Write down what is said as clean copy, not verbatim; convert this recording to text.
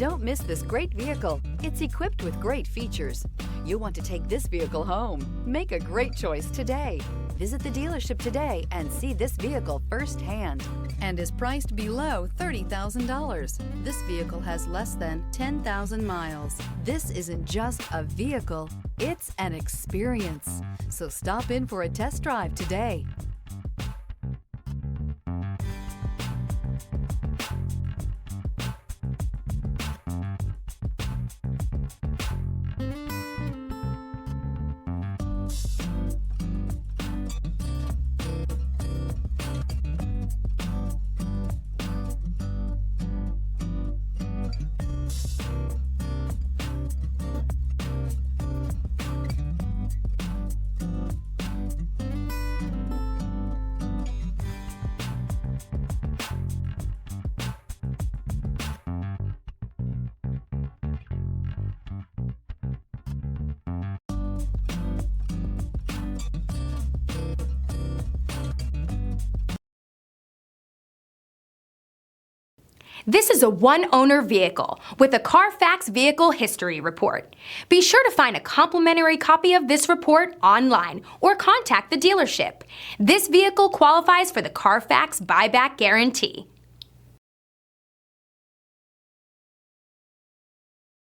Don't miss this great vehicle. It's equipped with great features. You'll want to take this vehicle home. Make a great choice today. Visit the dealership today and see this vehicle firsthand, and is priced below $30,000. This vehicle has less than 10,000 miles. This isn't just a vehicle, it's an experience. So stop in for a test drive today. This is a one-owner vehicle with a Carfax Vehicle History Report. Be sure to find a complimentary copy of this report online or contact the dealership. This vehicle qualifies for the Carfax Buyback Guarantee.